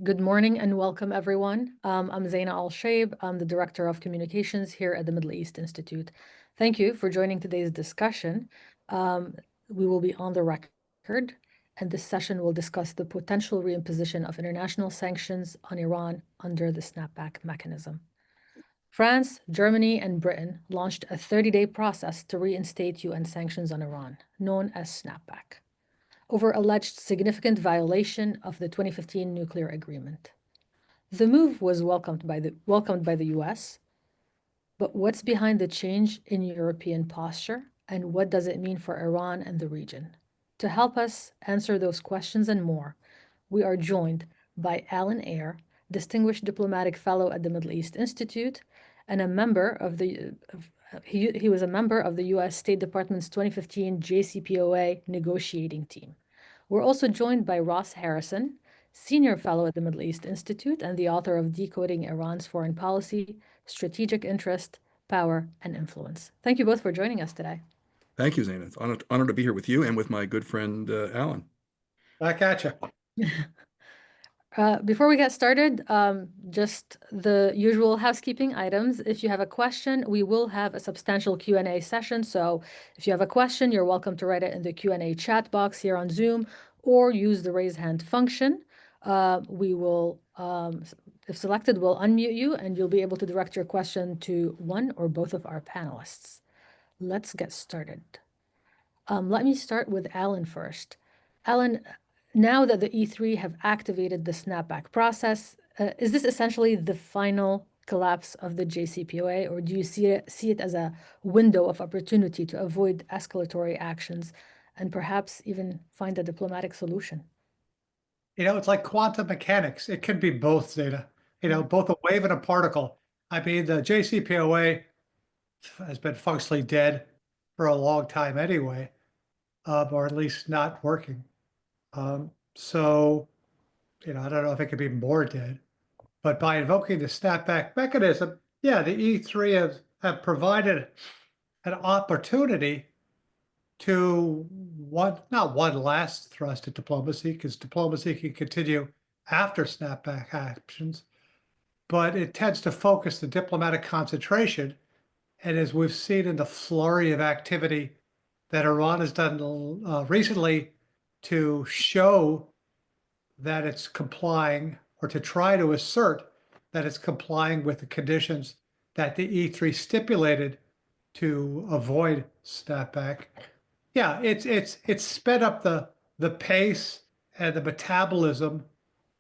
Good morning and welcome, everyone. I'm Zaina Al-Shaib. I'm the Director of Communications here at the Middle East Institute. Thank you for joining today's discussion. We will be on the record, and this session will discuss the potential reimposition of international sanctions on Iran under the Snapback mechanism. France, Germany, and Britain launched a 30-day process to reinstate UN sanctions on Iran, known as Snapback, over alleged significant violation of the 2015 nuclear agreement. The move was welcomed by the US, but what's behind the change in European posture, and what does it mean for Iran and the region? To help us answer those questions and more, we are joined by Alan Eyre, Distinguished Diplomatic Fellow at the Middle East Institute, and a member of the he was a member of the US State Department's 2015 JCPOA negotiating team. We're also joined by Ross Harrison, Senior Fellow at the Middle East Institute and the author of Decoding Iran's Foreign Policy, Strategic Interest, Power, and Influence. Thank you both for joining us today. Thank you, Zaina. It's honored to be here with you and with my good friend, Alan. Back at you. Before we get started, just the usual housekeeping items. If you have a question, we will have a substantial Q&A session. So if you have a question, you're welcome to write it in the Q&A chat box here on Zoom or use the raise hand function. We will, if selected, we'll unmute you and you'll be able to direct your question to one or both of our panelists. Let's get started. Let me start with Alan first. Alan, now that the E3 have activated the snapback process, is this essentially the final collapse of the JCPOA, or do you see it as a window of opportunity to avoid escalatory actions and perhaps even find a diplomatic solution? You know, it's like quantum mechanics. It can be both, Zeta. You know, both a wave and a particle. I mean, the JCPOA has been functionally dead for a long time anyway, or at least not working. So, you know, I don't know if it could be more dead, but by invoking the snapback mechanism, yeah, the E3 have provided an opportunity to not one last thrust at diplomacy, because diplomacy can continue after snapback actions, but it tends to focus the diplomatic concentration. And as we've seen in the flurry of activity that Iran has done recently to show that it's complying, or to try to assert that it's complying with the conditions that the E3 stipulated to avoid snapback. Yeah, it's sped up the pace and the metabolism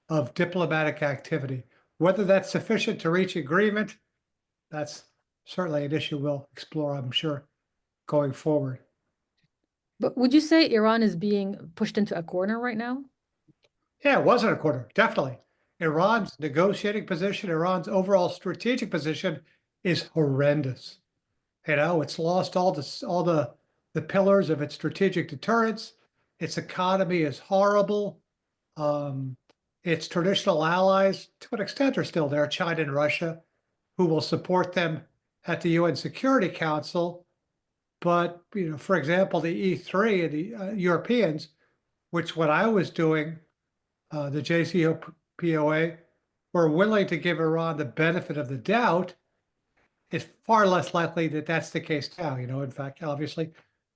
of diplomatic activity. Whether that's sufficient to reach agreement, that's certainly an issue we'll explore, I'm sure, going forward. But would you say Iran is being pushed into a corner right now? Yeah, it wasn't a corner, definitely. Iran's negotiating position, Iran's overall strategic position is horrendous. You know, it's lost all the pillars of its strategic deterrence. Its economy is horrible. Its traditional allies, to an extent, are still there, China and Russia, who will support them at the UN Security Council. But, you know, for example, the E3 and the Europeans, which when I was doing the JCPOA, were willing to give Iran the benefit of the doubt, it's far less likely that that's the case now. You know, in fact, obviously,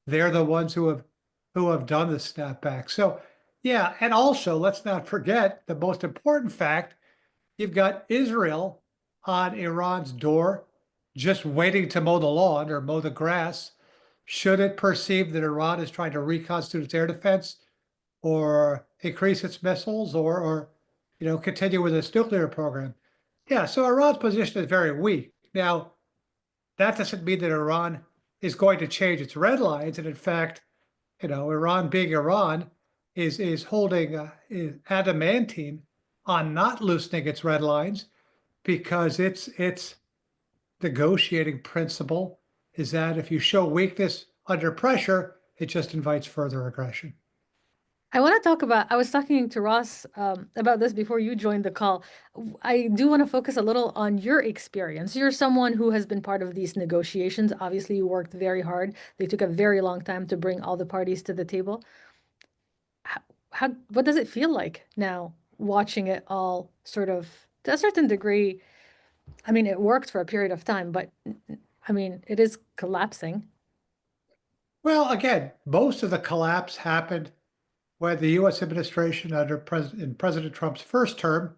they're the ones who have done the snapback. So, yeah, and also let's not forget the most important fact: you've got Israel on Iran's door, just waiting to mow the lawn or mow the grass. Should it perceive that Iran is trying to reconstitute its air defense, or increase its missiles, or you know, continue with its nuclear program? Yeah, so Iran's position is very weak. Now, that doesn't mean that Iran is going to change its red lines. And in fact, you know, Iran being Iran is holding adamantine on not loosening its red lines, because its negotiating principle is that if you show weakness under pressure, it just invites further aggression. I want to talk about, I was talking to Ross about this before you joined the call. I do want to focus a little on your experience. You're someone who has been part of these negotiations. Obviously, you worked very hard. They took a very long time to bring all the parties to the table. What does it feel like now watching it all sort of, to a certain degree, I mean, it worked for a period of time, but I mean, it is collapsing. Well, again, most of the collapse happened when the U.S. administration in President Trump's first term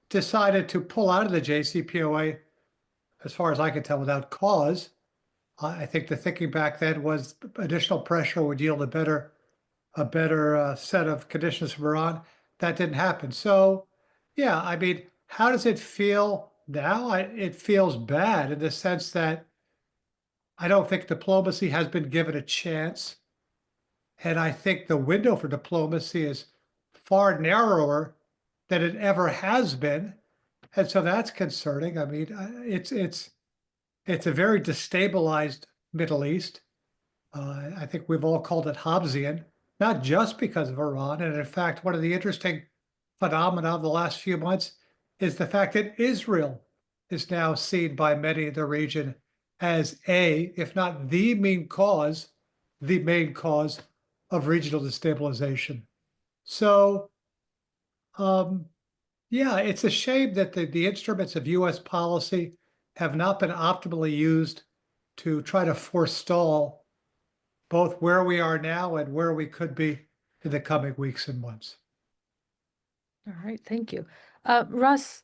decided to pull out of the JCPOA, as far as I can tell, without cause. I think the thinking back then was additional pressure would yield a better set of conditions from Iran. That didn't happen. So, yeah, I mean, how does it feel now? It feels bad in the sense that I don't think diplomacy has been given a chance. And I think the window for diplomacy is far narrower than it ever has been. And so that's concerning. I mean, it's a very destabilized Middle East. I think we've all called it Hobbesian, not just because of Iran. And in fact, one of the interesting phenomena of the last few months is the fact that Israel is now seen by many in the region as if not the main cause of regional destabilization. So, um, yeah, it's a shame that the instruments of US policy have not been optimally used to try to forestall both where we are now and where we could be in the coming weeks and months. All right, thank you. Russ,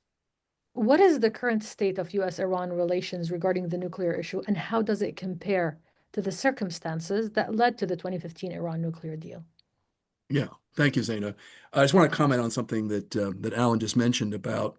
what is the current state of US-Iran relations regarding the nuclear issue, and how does it compare to the circumstances that led to the 2015 Iran nuclear deal? Yeah, thank you, Zaina. I just want to comment on something that Alan just mentioned about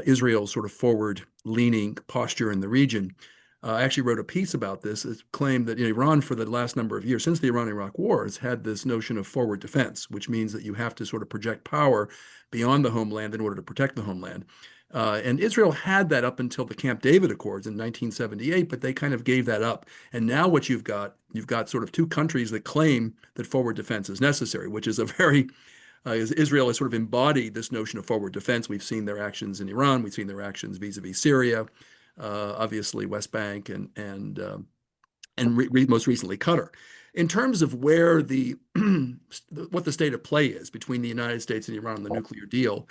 Israel's sort of forward-leaning posture in the region. I actually wrote a piece about this. It claimed that Iran, for the last number of years, since the Iran-Iraq War, has had this notion of forward defense, which means that you have to sort of project power beyond the homeland in order to protect the homeland. And Israel had that up until the Camp David Accords in 1978, but they kind of gave that up. And now what you've got sort of two countries that claim that forward defense is necessary, which is a very Israel has sort of embodied this notion of forward defense. We've seen their actions in Iran. We've seen their actions vis-a-vis Syria, obviously West Bank, and most recently Qatar. In terms of where what the state of play is between the United States and Iran on the nuclear deal,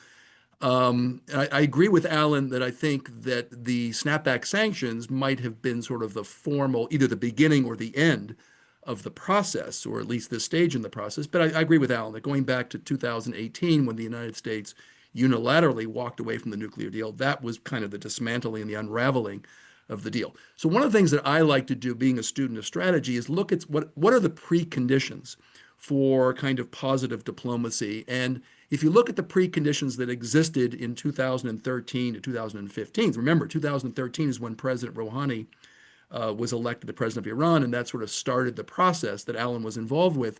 I agree with Alan that I think that the snapback sanctions might have been sort of the formal, either the beginning or the end of the process, or at least this stage in the process. But I agree with Alan that going back to 2018, when the United States unilaterally walked away from the nuclear deal, that was kind of the dismantling and the unraveling of the deal. So one of the things that I like to do, being a student of strategy, is look at what are the preconditions for kind of positive diplomacy. And if you look at the preconditions that existed in 2013 to 2015, remember 2013 is when President Rouhani was elected the president of Iran, and that sort of started the process that Alan was involved with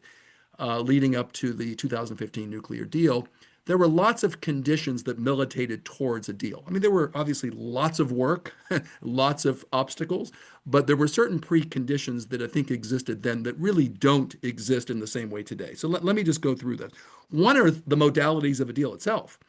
leading up to the 2015 nuclear deal. There were lots of conditions that militated towards a deal. I mean, there were obviously lots of work, lots of obstacles, but there were certain preconditions that I think existed then that really don't exist in the same way today. So let me just go through this. One are the modalities of a deal itself.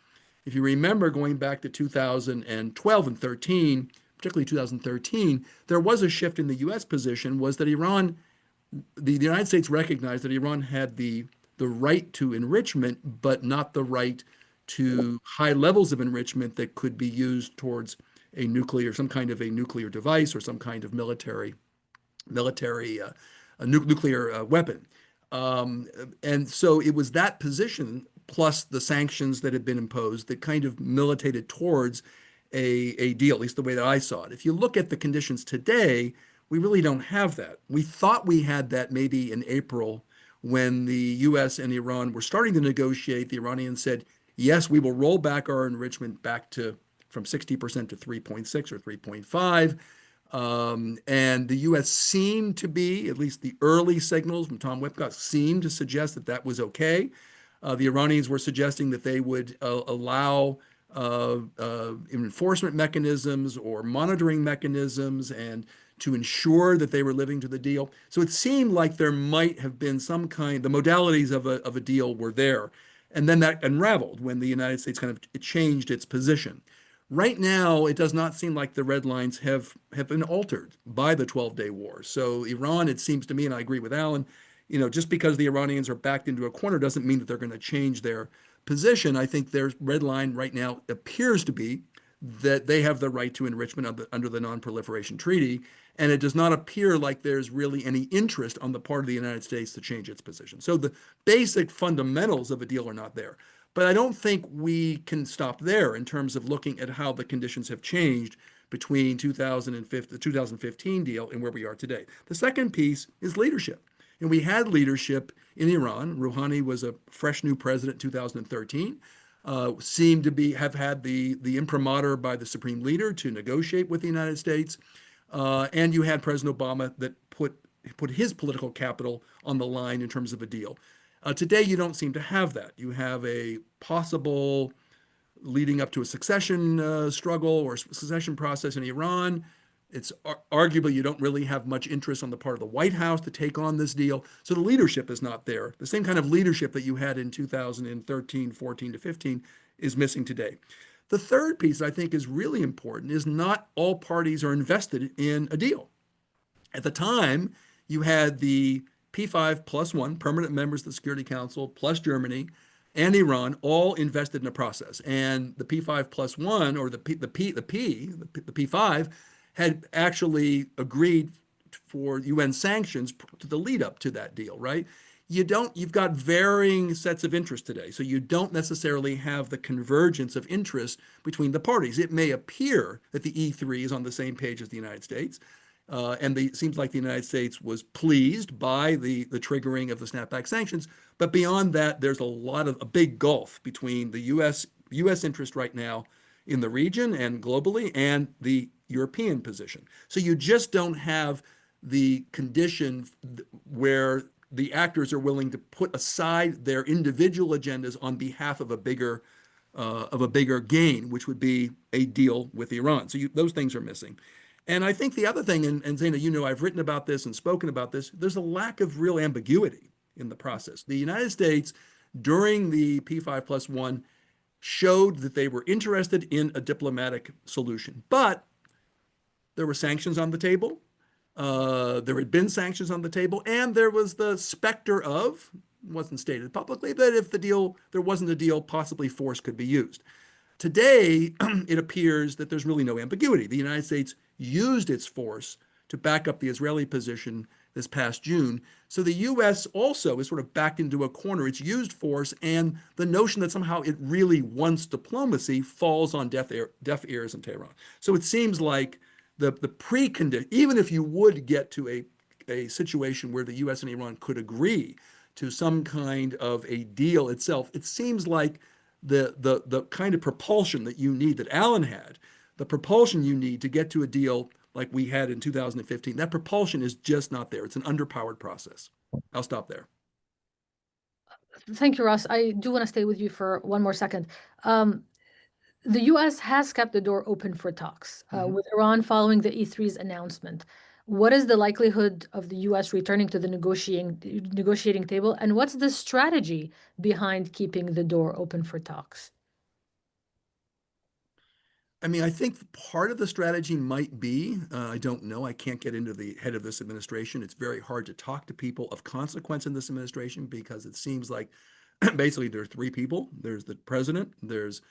If you remember going back to 2012 and 13, particularly 2013, there was a shift in the U.S. position, was that the United States recognized that Iran had the right to enrichment, but not the right to high levels of enrichment that could be used towards some kind of a nuclear device or some kind of nuclear weapon. And so it was that position plus the sanctions that had been imposed that kind of militated towards a deal, at least the way that I saw it. If you look at the conditions today, we really don't have that. We thought we had that maybe in April when the U.S. and Iran were starting to negotiate. The Iranians said, yes, we will roll back our enrichment back to from 60% to 3.6 or 3.5. And the U.S. seemed to be, at least the early signals from Tom Whitcott seemed to suggest that that was okay. The Iranians were suggesting that they would allow enforcement mechanisms or monitoring mechanisms and to ensure that they were living to the deal. So it seemed like there might have been some kind, the modalities of a deal were there. And then that unraveled when the United States kind of changed its position. Right now, it does not seem like the red lines have been altered by the 12-day war. So Iran, it seems to me, and I agree with Alan, just because the Iranians are backed into a corner doesn't mean that they're going to change their position, I think their red line right now appears to be that they have the right to enrichment under the Non-Proliferation Treaty, and it does not appear like there's really any interest on the part of the United States to change its position. So the basic fundamentals of a deal are not there. But I don't think we can stop there in terms of looking at how the conditions have changed between 2005, the 2015 deal and where we are today. The second piece is leadership. And we had leadership in Iran. Rouhani was a fresh new president in 2013. Seemed to have had the imprimatur by the supreme leader to negotiate with the United States. And you had President Obama that put his political capital on the line in terms of a deal. Today, you don't seem to have that. You have a possible leading up to a succession struggle or succession process in Iran. It's arguably you don't really have much interest on the part of the White House to take on this deal. So the leadership is not there. The same kind of leadership that you had in 2013, 14 to 15 is missing today. The third piece I think is really important is not all parties are invested in a deal. At the time, you had the P5 plus one permanent members of the Security Council plus Germany and Iran all invested in a process. And the P5 plus one, or the P5, had actually agreed for UN sanctions to the lead up to that deal, right? You've got varying sets of interest today. So you don't necessarily have the convergence of interest between the parties. It may appear that the E3 is on the same page as the United States. And it seems like the United States was pleased by the triggering of the snapback sanctions. But beyond that, there's a big gulf between the US interest right now in the region and globally and the European position. So you just don't have the condition where the actors are willing to put aside their individual agendas on behalf of a bigger gain, which would be a deal with Iran. So those things are missing. And I think the other thing, and Zaina, I've written about this and spoken about this, there's a lack of real ambiguity in the process. The United States, during the P5 plus one, showed that they were interested in a diplomatic solution. But there were sanctions on the table. There had been sanctions on the table, and there was the specter of, wasn't stated publicly, but if there wasn't a deal, possibly force could be used. Today, it appears that there's really no ambiguity. The United States used its force to back up the Israeli position this past June. So the U.S. also is sort of backed into a corner. It's used force, and the notion that somehow it really wants diplomacy falls on deaf ears in Tehran. So it seems like the precondition, even if you would get to a situation where the U.S. and Iran could agree to some kind of a deal itself, it seems like the kind of propulsion that you need, that Alan had, the propulsion you need to get to a deal like we had in 2015, that propulsion is just not there. It's an underpowered process. I'll stop there. Thank you, Ross. I do want to stay with you for one more second. The U.S. has kept the door open for talks with Iran following the E3's announcement. What is the likelihood of the U.S. returning to the negotiating table, and what's the strategy behind keeping the door open for talks? I mean, I think part of the strategy might be, I don't know, I can't get into the head of this administration. It's very hard to talk to people of consequence in this administration because it seems like basically there are three people. There's the president, there's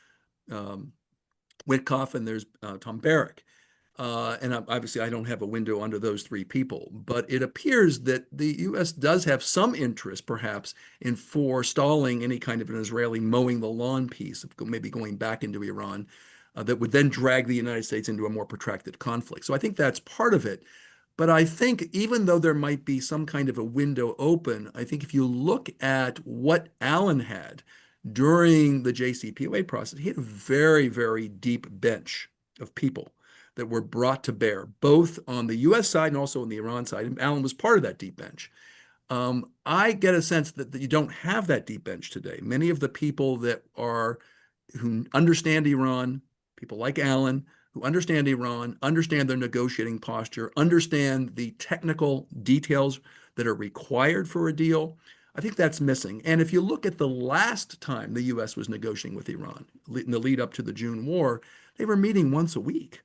Witkoff, and there's Tom Barrack. And obviously I don't have a window under those three people, but it appears that the U.S. does have some interest perhaps in forestalling any kind of an Israeli mowing the lawn piece, of maybe going back into Iran, that would then drag the United States into a more protracted conflict. So I think that's part of it. But I think even though there might be some kind of a window open, I think if you look at what Alan had during the JCPOA process, he had a very, very deep bench of people that were brought to bear, both on the U.S. side and also on the Iran side. And Alan was part of that deep bench. I get a sense that you don't have that deep bench today. Many of the people who understand Iran, people like Alan, who understand Iran, understand their negotiating posture, understand the technical details that are required for a deal, I think that's missing. And if you look at the last time the U.S. was negotiating with Iran, in the lead up to the June war, they were meeting once a week.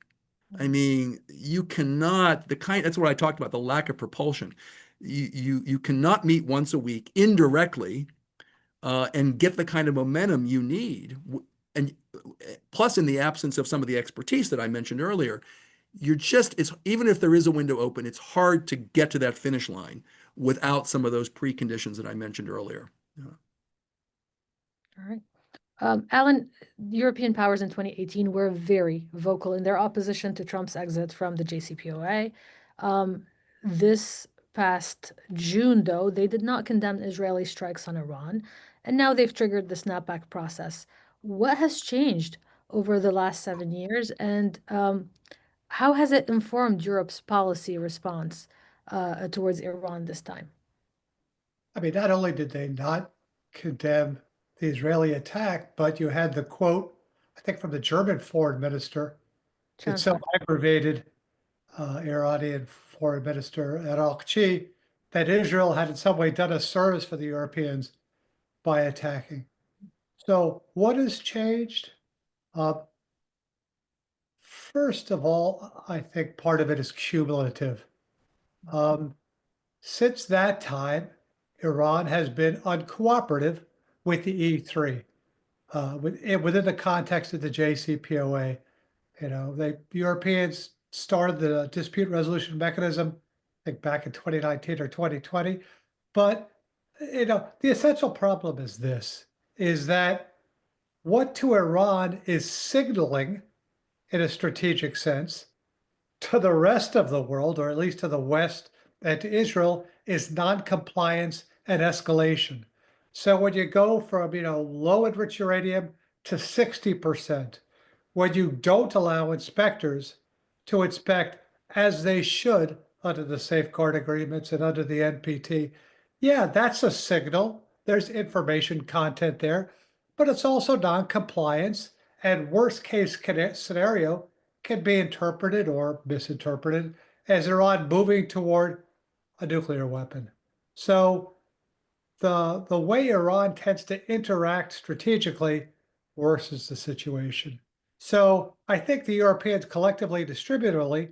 I mean, you cannot, that's what I talked about, the lack of propulsion. You cannot meet once a week indirectly and get the kind of momentum you need. And plus, in the absence of some of the expertise that I mentioned earlier, it's even if there is a window open, it's hard to get to that finish line without some of those preconditions that I mentioned earlier. All right. Alan, European powers in 2018 were very vocal in their opposition to Trump's exit from the JCPOA. This past June, though, they did not condemn Israeli strikes on Iran, and now they've triggered the snapback process. What has changed over the last 7 years, and how has it informed Europe's policy response towards Iran this time? I mean, not only did they not condemn the Israeli attack, but you had the quote, I think from the German foreign minister, that so Chancellor. aggravated Iranian foreign minister Al-Chi that Israel had in some way done a service for the Europeans by attacking. So what has changed? First of all, I think part of it is cumulative. Since that time, Iran has been uncooperative with the E3 within the context of the JCPOA. The Europeans started the dispute resolution mechanism, I think back in 2019 or 2020. But the essential problem is this: is that what to Iran is signaling, in a strategic sense, to the rest of the world, or at least to the West and to Israel, is noncompliance and escalation. So when you go from, low enriched uranium to 60%, when you don't allow inspectors to inspect as they should under the safeguard agreements and under the NPT, yeah, that's a signal. There's information content there, but it's also noncompliance. And worst case scenario can be interpreted or misinterpreted as Iran moving toward a nuclear weapon. So the way Iran tends to interact strategically worsens the situation. So I think the Europeans collectively, distributively,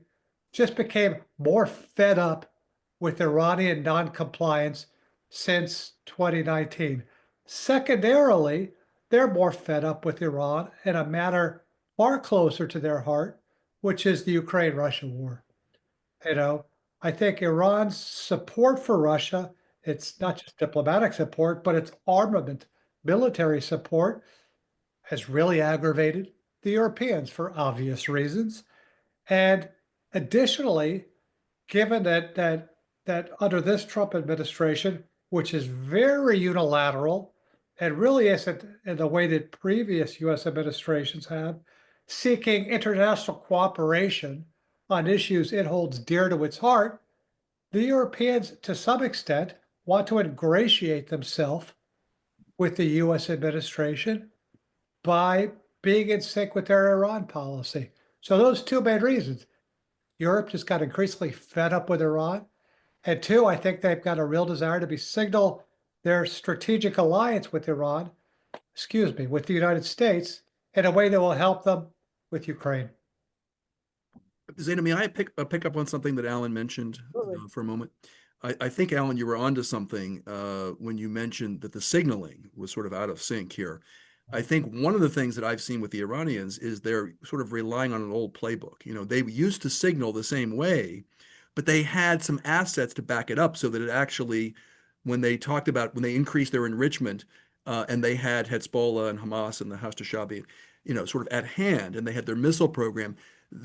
just became more fed up with Iranian non-compliance since 2019. Secondarily, they're more fed up with Iran in a matter far closer to their heart, which is the Ukraine-Russia war. I think Iran's support for Russia, it's not just diplomatic support, but it's armament, military support, has really aggravated the Europeans for obvious reasons. And additionally, given that under this Trump administration, which is very unilateral and really isn't in the way that previous US administrations have, seeking international cooperation on issues it holds dear to its heart, the Europeans, to some extent, want to ingratiate themselves with the US administration by being in sync with their Iran policy. So those two main reasons. Europe just got increasingly fed up with Iran. And two, I think they've got a real desire to signal their strategic alliance with Iran, with the United States, in a way that will help them with Ukraine. Zaina, may I pick up on something that Alan mentioned for a moment? I think, Alan, you were onto something when you mentioned that the signaling was sort of out of sync here. I think one of the things that I've seen with the Iranians is they're sort of relying on an old playbook. They used to signal the same way, but they had some assets to back it up so that it actually, when they increased their enrichment, and they had Hezbollah and Hamas and the House Tashabi, sort of at hand, and they had their missile program,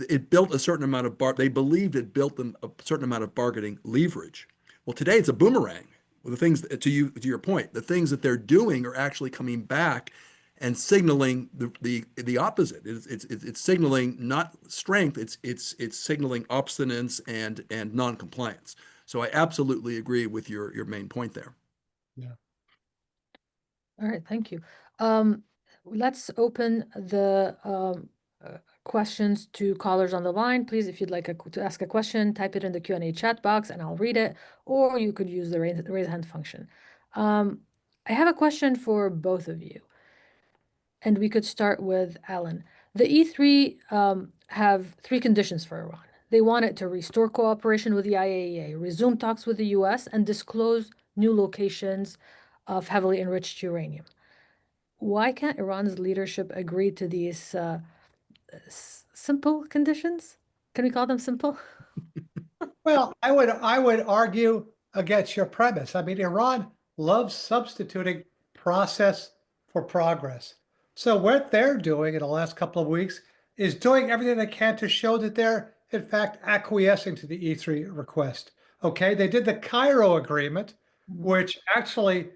it built a certain amount of they believed it built them a certain amount of bargaining leverage. Well, today it's a boomerang. Well, the things to your point, the things that they're doing are actually coming back and signaling the opposite. It's signaling not strength. It's signaling obstinance and non-compliance. So I absolutely agree with your main point there. Yeah. All right, thank you. Let's open the questions to callers on the line. Please, if you'd like to ask a question, type it in the Q&A chat box and I'll read it, or you could use the raise hand function. I have a question for both of you, and we could start with Alan. The E3 have three conditions for Iran. They want it to restore cooperation with the IAEA, resume talks with the US, and disclose new locations of heavily enriched uranium. Why can't Iran's leadership agree to these simple conditions? Can we call them simple? Well, I would argue against your premise. I mean, Iran loves substituting process for progress. So what they're doing in the last couple of weeks is doing everything they can to show that they're in fact acquiescing to the E3 request. Okay, they did the Cairo agreement, which actually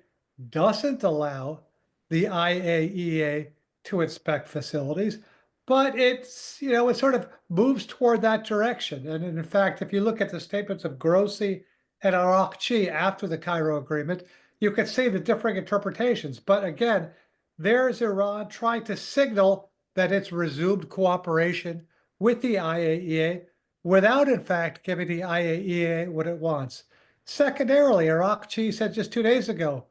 doesn't allow the IAEA to inspect facilities, but it's, it sort of moves toward that direction. And in fact, if you look at the statements of Grossi and Arakchi after the Cairo agreement, you could see the differing interpretations. But again, there's Iran trying to signal that it's resumed cooperation with the IAEA without, in fact, giving the IAEA what it wants. Secondarily, Arakchi said just 2 days ago,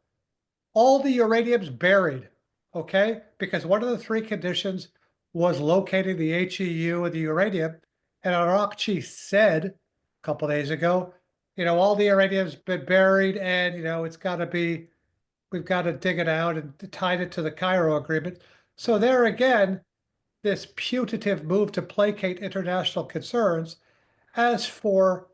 all the uranium's buried, okay? Because one of the three conditions was locating the HEU and the uranium. And Arakchi said a couple days ago, all the uranium's been buried and, it's got to be, we've got to dig it out and tied it to the Cairo agreement. So there again, this putative move to placate international concerns. As for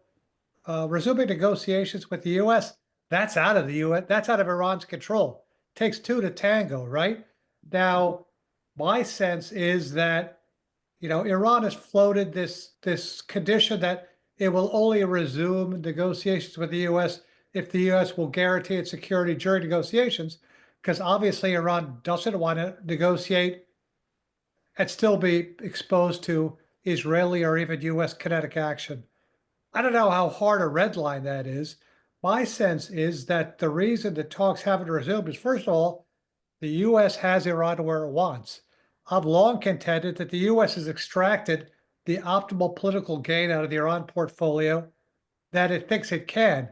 resuming negotiations with the U.S., that's out of the U.S. That's out of Iran's control. It takes two to tango, right? Now, my sense is that Iran has floated this condition that it will only resume negotiations with the U.S. if the U.S. will guarantee its security during negotiations, because obviously Iran doesn't want to negotiate and still be exposed to Israeli or even U.S. kinetic action. I don't know how hard a red line that is. My sense is that the reason the talks haven't resumed is, first of all, the U.S. has Iran where it wants. I've long contended that the U.S. has extracted the optimal political gain out of the Iran portfolio that it thinks it can.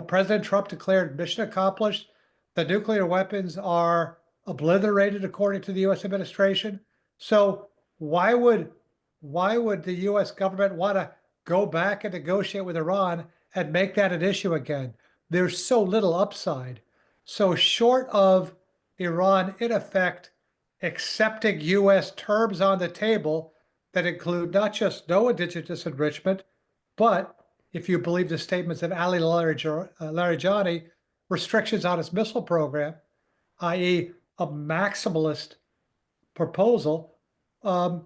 President Trump declared mission accomplished. The nuclear weapons are obliterated, according to the U.S. administration. So why would the U.S. government want to go back and negotiate with Iran and make that an issue again? There's so little upside. So short of Iran, in effect, accepting U.S. terms on the table that include not just no indigenous enrichment, but, if you believe the statements of Ali Larijani, restrictions on its missile program, i.e., a maximalist proposal. First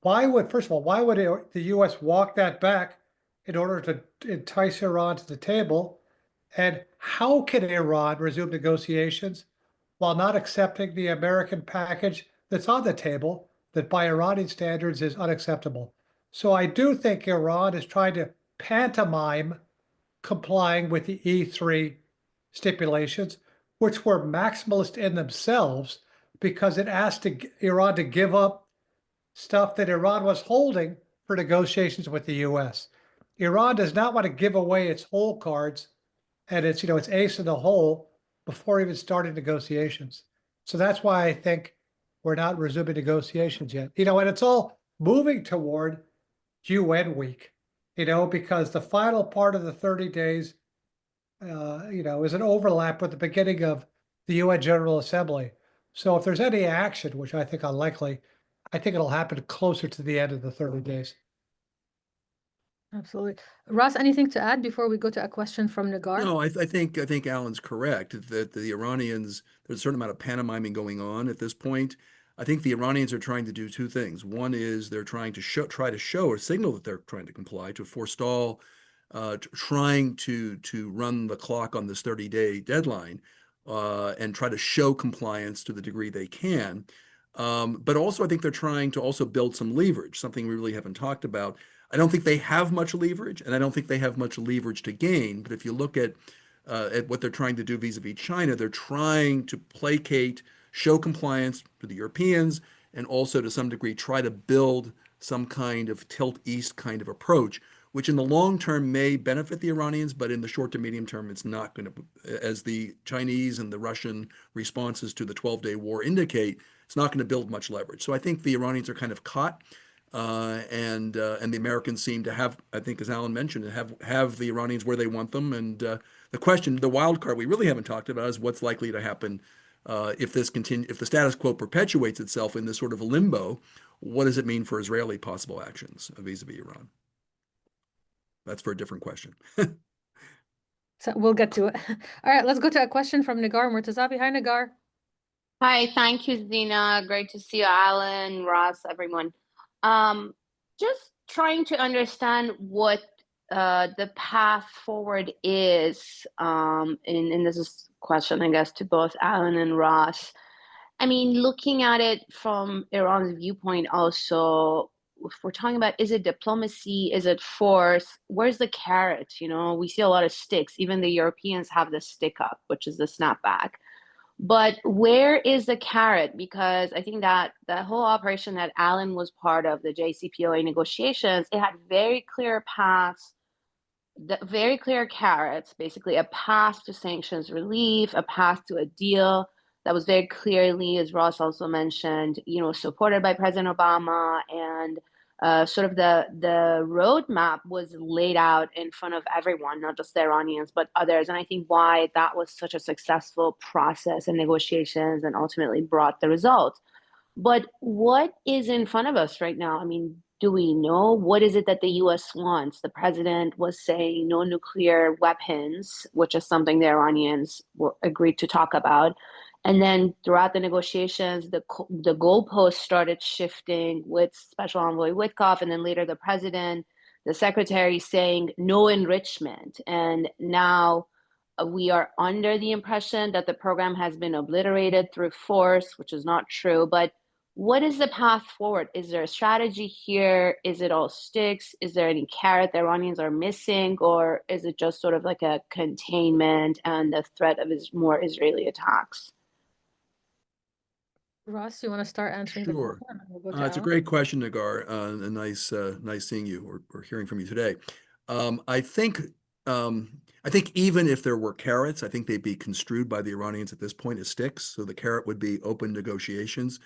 of all, why would the U.S. walk that back in order to entice Iran to the table? And how can Iran resume negotiations while not accepting the American package that's on the table that by Iranian standards is unacceptable? So I do think Iran is trying to pantomime complying with the E3 stipulations, which were maximalist in themselves because it asked Iran to give up stuff that Iran was holding for negotiations with the U.S. Iran does not want to give away its hole cards and its ace in the hole before even starting negotiations. So that's why I think we're not resuming negotiations yet. And it's all moving toward UN week, because the final part of the 30 days, is an overlap with the beginning of the UN General Assembly. So if there's any action, which I think unlikely, I think it'll happen closer to the end of the 30 days. Absolutely. Ross, anything to add before we go to a question from Nagar? No, I think Alan's correct that the Iranians, there's a certain amount of pantomiming going on at this point. I think the Iranians are trying to do two things. One is they're trying to try to show or signal that they're trying to comply, to forestall, trying to run the clock on this 30-day deadline, and try to show compliance to the degree they can. But also, I think they're trying to also build some leverage, something we really haven't talked about. I don't think they have much leverage, and I don't think they have much leverage to gain. But if you look at what they're trying to do vis-a-vis China, they're trying to placate, show compliance to the Europeans, and also to some degree try to build some kind of tilt east kind of approach, which in the long term may benefit the Iranians, but in the short to medium term, it's not going to, as the Chinese and the Russian responses to the 12-day war indicate, it's not going to build much leverage. So I think the Iranians are kind of caught. And the Americans seem to have, I think, as Alan mentioned, have the Iranians where they want them, and The question, the wild card we really haven't talked about is what's likely to happen if the status quo perpetuates itself in this sort of limbo. What does it mean for Israeli possible actions vis-a-vis Iran? That's for a different question. So we'll get to it. All right, let's go to a question from Nagar Murtazavi. Hi, Nagar. Hi, thank you, Zina. Great to see you, Alan, Ross, everyone. Just trying to understand what the path forward is, and this is a question, I guess, to both Alan and Ross. I mean, looking at it from Iran's viewpoint also, if we're talking about, is it diplomacy, is it force, where's the carrot? You know, we see a lot of sticks. Even the Europeans have the stick up, which is the snapback. But where is the carrot? Because I think that the whole operation that Alan was part of, the JCPOA negotiations, it had very clear paths, very clear carrots, basically a path to sanctions relief, a path to a deal that was very clearly, as Ross also mentioned, you know, supported by President Obama, and sort of the roadmap was laid out in front of everyone, not just the Iranians, but others. And I think why that was such a successful process and negotiations and ultimately brought the results. But what is in front of us right now? I mean, do we know what is it that the US wants? The president was saying no nuclear weapons, which is something the Iranians agreed to talk about. And then throughout the negotiations, the goalposts started shifting with Special Envoy Witkoff, and then later the president, the secretary saying no enrichment. And now we are under the impression that the program has been obliterated through force, which is not true. But what is the path forward? Is there a strategy here? Is it all sticks? Is there any carrot the Iranians are missing? Or is it just sort of like a containment and the threat of more Israeli attacks? Ross, you want to start answering the Sure. question? And then we'll go to It's a Alan? great question, Nagar. And nice seeing you or hearing from you today. I think even if there were carrots, I think they'd be construed by the Iranians at this point as sticks. So the carrot would be open negotiations.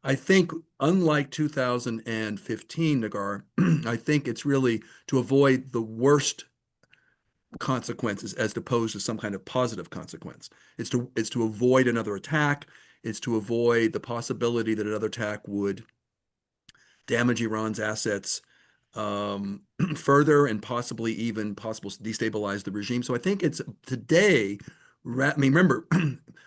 I think, unlike 2015, Nagar, I think it's really to avoid the worst consequences as opposed to some kind of positive consequence. It's to avoid another attack. It's to avoid the possibility that another attack would damage Iran's assets further and possibly destabilize the regime. So I think it's today, I mean, remember,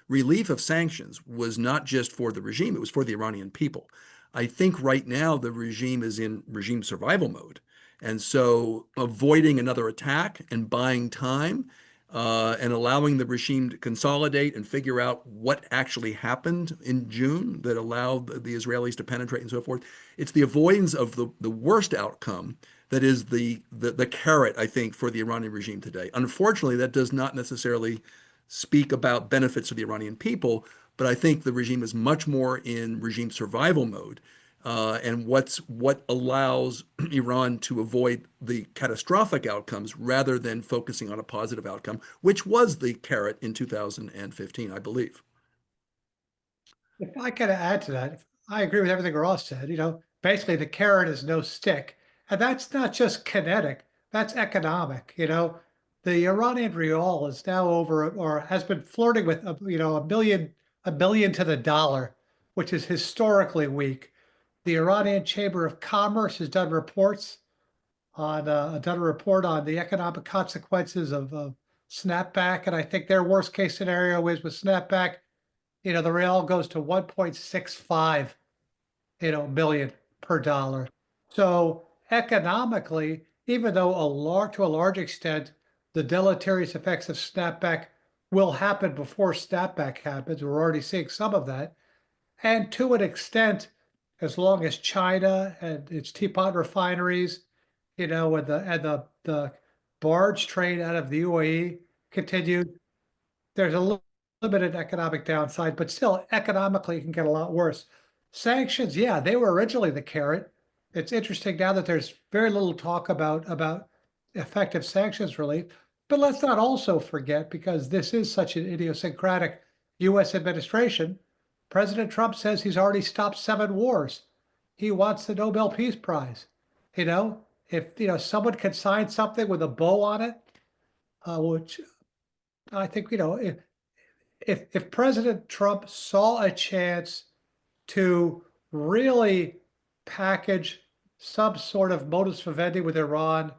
relief of sanctions was not just for the regime, it was for the Iranian people. I think right now the regime is in regime survival mode. And so avoiding another attack and buying time and allowing the regime to consolidate and figure out what actually happened in June that allowed the Israelis to penetrate and so forth. It's the avoidance of the worst outcome that is the carrot, I think, for the Iranian regime today. Unfortunately, that does not necessarily speak about benefits to the Iranian people, but I think the regime is much more in regime survival mode. And what allows Iran to avoid the catastrophic outcomes rather than focusing on a positive outcome, which was the carrot in 2015, I believe. If I could add to that, I agree with everything Ross said. You know, basically the carrot is no stick. And that's not just kinetic, that's economic. You know, the Iranian rial is now over or has been flirting with a billion to the dollar, which is historically weak. The Iranian Chamber of Commerce has done a report on the economic consequences of snapback, and I think their worst case scenario is with snapback, you know, the real goes to 1.65, billion per dollar. So economically, even though to a large extent, the deleterious effects of snapback will happen before snapback happens. We're already seeing some of that. And to an extent, as long as China and its teapot refineries, and the barge trade out of the UAE continued, there's a limited economic downside, but still economically it can get a lot worse. Sanctions, yeah, they were originally the carrot. It's interesting now that there's very little talk about effective sanctions relief. But let's not also forget, because this is such an idiosyncratic US administration, President Trump says he's already stopped 7 wars. He wants the Nobel Peace Prize. If someone could sign something with a bow on it, which I think, if President Trump saw a chance to really package some sort of modus vivendi with Iran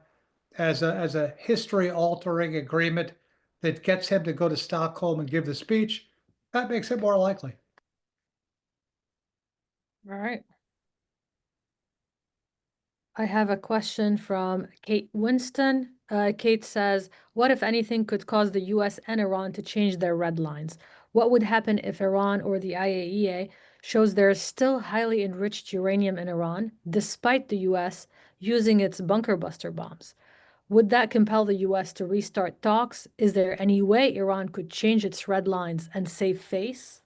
as a history altering agreement that gets him to go to Stockholm and give the speech, that makes it more likely. All right. I have a question from Kate Winston. Kate says, what, if anything, could cause the US and Iran to change their red lines? What would happen if Iran or the IAEA shows there is still highly enriched uranium in Iran, despite the US using its bunker buster bombs? Would that compel the US to restart talks? Is there any way Iran could change its red lines and save face?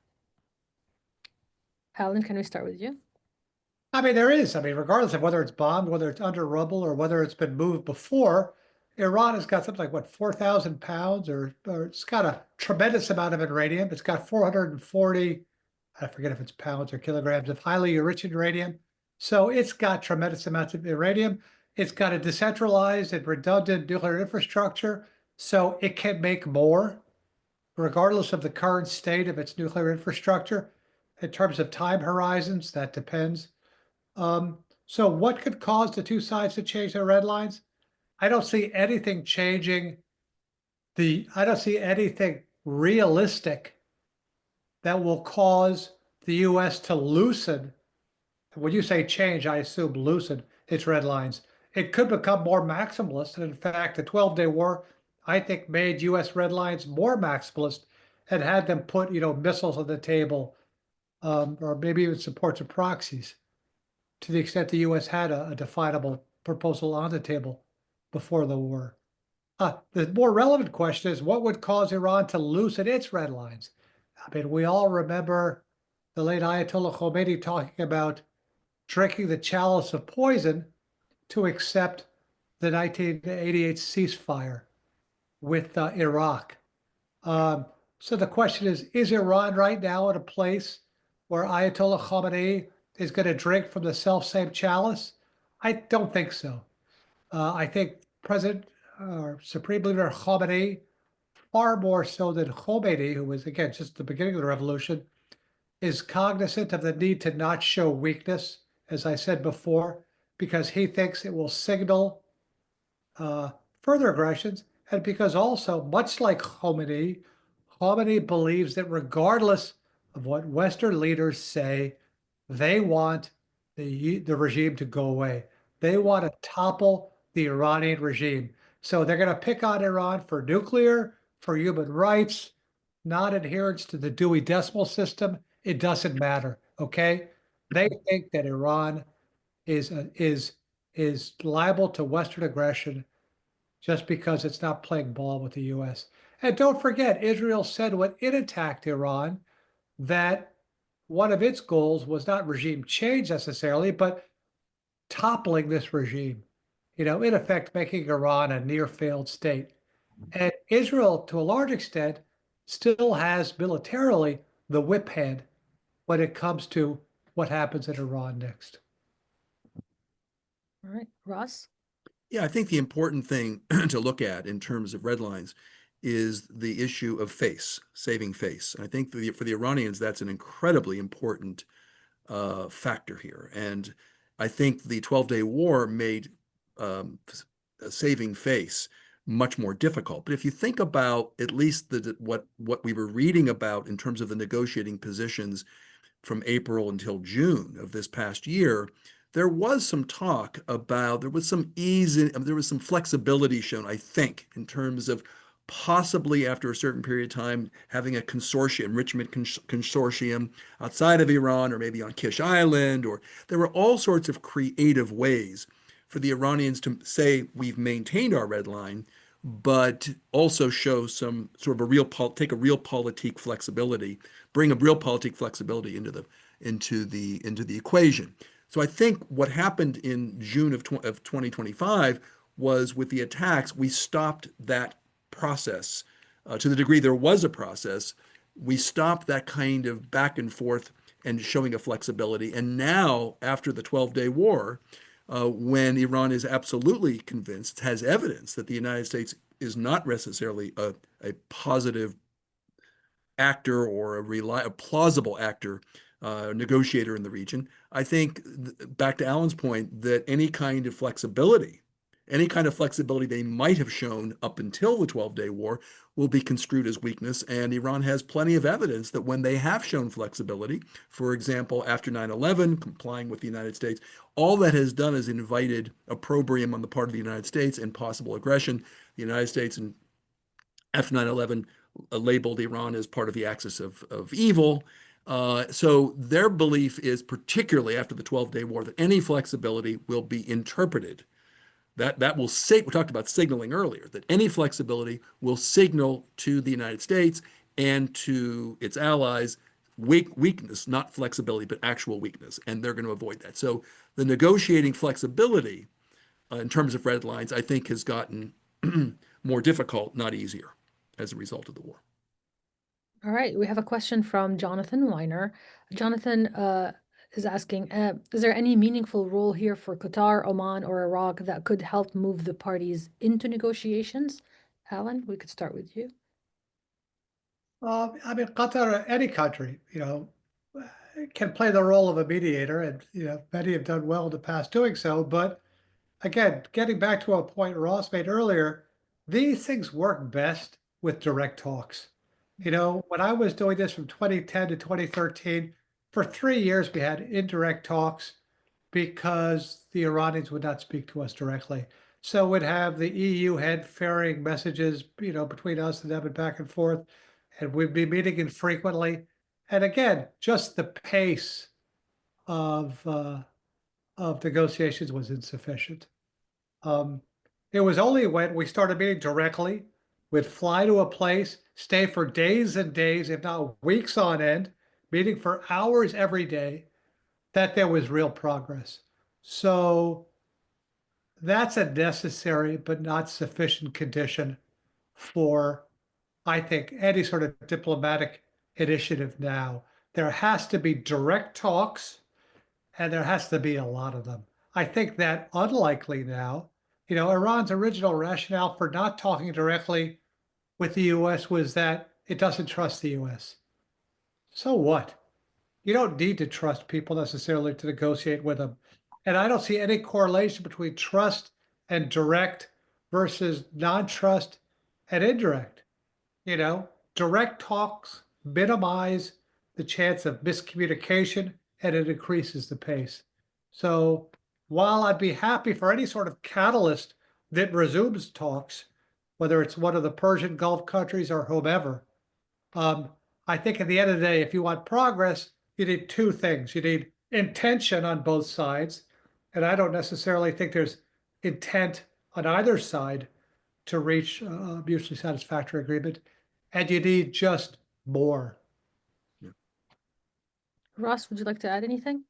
Alan, can we start with you? I mean, there is. I mean, regardless of whether it's bombed, whether it's under rubble, or whether it's been moved before, Iran has got something like what, 4,000 pounds, or it's got a tremendous amount of uranium. It's got 440, I forget if it's pounds or kilograms of highly enriched uranium. So it's got tremendous amounts of uranium. It's got a decentralized and redundant nuclear infrastructure, so it can make more, regardless of the current state of its nuclear infrastructure. In terms of time horizons, that depends. So what could cause the two sides to change their red lines? I don't see anything changing I don't see anything realistic that will cause the US to loosen. When you say change, I assume loosen its red lines. It could become more maximalist. And in fact, the 12-day war, I think, made US red lines more maximalist and had them put, missiles on the table, or maybe even support of proxies, to the extent the U.S. had a definable proposal on the table before the war. The more relevant question is, what would cause Iran to loosen its red lines? I mean, we all remember the late Ayatollah Khomeini talking about drinking the chalice of poison to accept the 1988 ceasefire with Iraq. So the question is Iran right now at a place where Ayatollah Khomeini is going to drink from the self-same chalice? I don't think so. I think President or Supreme Leader Khomeini, far more so than Khomeini, who was, again, just the beginning of the revolution, is cognizant of the need to not show weakness, as I said before, because he thinks it will signal further aggressions, and because also, much like Khomeini, Khomeini believes that regardless of what Western leaders say, they want the regime to go away. They want to topple the Iranian regime. So they're going to pick on Iran for nuclear, for human rights, non-adherence to the Dewey Decimal System. It doesn't matter. Okay, they think that Iran is liable to Western aggression just because it's not playing ball with the U.S. And don't forget, Israel said when it attacked Iran that one of its goals was not regime change necessarily, but toppling this regime. In effect, making Iran a near failed state. And Israel, to a large extent, still has militarily the whip hand when it comes to what happens in Iran next. All right, Ross? Yeah, I think the important thing to look at in terms of red lines is the issue of face, saving face. I think for the Iranians, that's an incredibly important factor here. And I think the 12-day war made saving face much more difficult. But if you think about at least what we were reading about in terms of the negotiating positions from April until June of this past year, there was some talk about, there was some ease, there was some flexibility shown, I think, in terms of possibly after a certain period of time having a consortium, enrichment consortium outside of Iran or maybe on Kish Island, or there were all sorts of creative ways for the Iranians to say we've maintained our red line, but also show some sort of take a realpolitik flexibility, bring a realpolitik flexibility into the equation. So I think what happened in June of 2025 was, with the attacks, we stopped that process. To the degree there was a process, we stopped that kind of back and forth and showing a flexibility. And now, after the 12-day war, when Iran is absolutely convinced, has evidence that the United States is not necessarily a positive actor or a plausible actor, negotiator in the region. I think, back to Alan's point, that any kind of flexibility they might have shown up until the 12-day war will be construed as weakness. And Iran has plenty of evidence that when they have shown flexibility, for example, after 9/11, complying with the United States, all that has done is invited opprobrium on the part of the United States and possible aggression. The United States, and after 9/11, labeled Iran as part of the axis of evil. So their belief is, particularly after the 12-day war, that any flexibility will be interpreted. That will say, we talked about signaling earlier, that any flexibility will signal to the United States and to its allies weakness, not flexibility, but actual weakness, and they're going to avoid that. So the negotiating flexibility, in terms of red lines, I think has gotten more difficult, not easier, as a result of the war. All right, we have a question from Jonathan Weiner. Jonathan is asking, is there any meaningful role here for Qatar, Oman, or Iraq that could help move the parties into negotiations? Alan, we could start with you. I mean, Qatar, any country, can play the role of a mediator, and many have done well in the past doing so. But again, getting back to a point Ross made earlier, these things work best with direct talks. When I was doing this from 2010 to 2013, for 3 years we had indirect talks because the Iranians would not speak to us directly. So we'd have the EU head ferrying messages, between us and them and back and forth, and we'd be meeting infrequently. And again, just the pace of negotiations was insufficient. It was only when we started meeting directly, we'd fly to a place, stay for days and days, if not weeks on end, meeting for hours every day, that there was real progress. So that's a necessary but not sufficient condition for, I think, any sort of diplomatic initiative now. There has to be direct talks, and there has to be a lot of them. I think that unlikely now. Iran's original rationale for not talking directly with the US was that it doesn't trust the US. So what? You don't need to trust people necessarily to negotiate with them. And I don't see any correlation between trust and direct versus non-trust and indirect. Direct talks minimize the chance of miscommunication, and it increases the pace. So while I'd be happy for any sort of catalyst that resumes talks, whether it's one of the Persian Gulf countries or whomever, I think at the end of the day, if you want progress, you need two things. You need intention on both sides, and I don't necessarily think there's intent on either side to reach a mutually satisfactory agreement, and you need just more. Ross, would you like to add anything?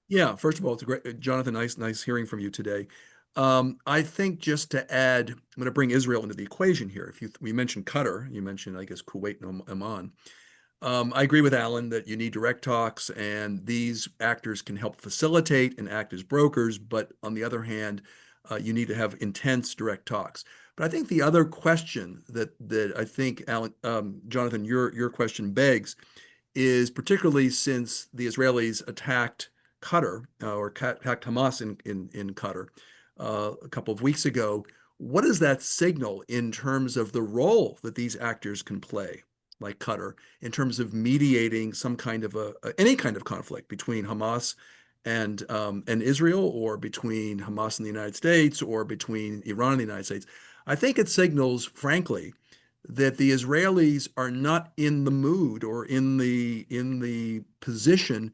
Yeah, first of all, it's a great, Jonathan, nice hearing from you today. I think, just to add, I'm going to bring Israel into the equation here. We mentioned Qatar, you mentioned, I guess, Kuwait and Oman. I agree with Alan that you need direct talks, and these actors can help facilitate and act as brokers. But on the other hand, you need to have intense direct talks. But I think the other question that I think, Alan, Jonathan, your question begs is, particularly since the Israelis attacked Qatar, or attacked Hamas in Qatar a couple of weeks ago, what does that signal in terms of the role that these actors can play, like Qatar, in terms of mediating some kind of any kind of conflict between Hamas and Israel, or between Hamas and the United States, or between Iran and the United States? I think it signals, frankly, that the Israelis are not in the mood or in the position.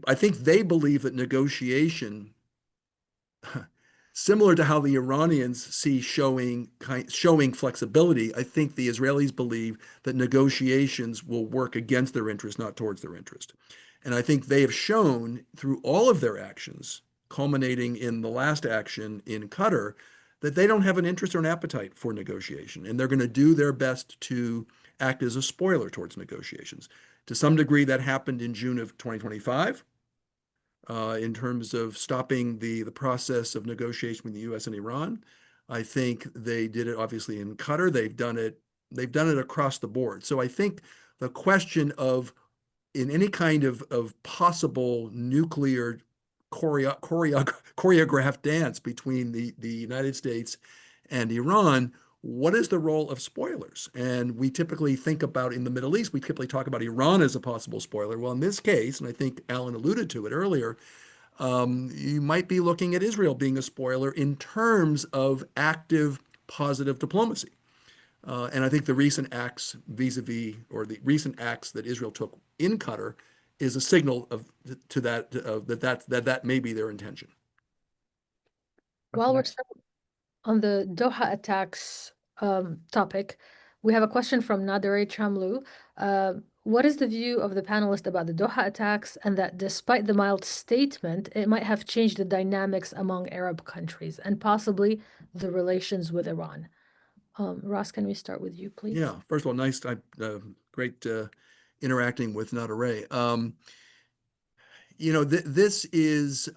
I think they believe that negotiation, similar to how the Iranians see showing flexibility, I think the Israelis believe that negotiations will work against their interest, not towards their interest. And I think they have shown through all of their actions, culminating in the last action in Qatar, that they don't have an interest or an appetite for negotiation. And they're going to do their best to act as a spoiler towards negotiations. To some degree, that happened in June of 2025. In terms of stopping the process of negotiation with the US and Iran. I think they did it obviously in Qatar. They've done it across the board. So I think the question of in any kind of possible nuclear choreographed dance between the United States and Iran, what is the role of spoilers? And we typically think about in the Middle East, we typically talk about Iran as a possible spoiler. Well, in this case, and I think Alan alluded to it earlier, you might be looking at Israel being a spoiler in terms of active positive diplomacy. And I think the recent acts vis-a-vis, or the recent acts that Israel took in Qatar, is a signal to that that may be their intention. While we're still on the Doha attacks topic, we have a question from Nader Chamlu. What is the view of the panelist about the Doha attacks and that despite the mild statement, it might have changed the dynamics among Arab countries and possibly the relations with Iran? Ross, can we start with you, please? Yeah, first of all, nice, great interacting with Nader Eyre. You know, this is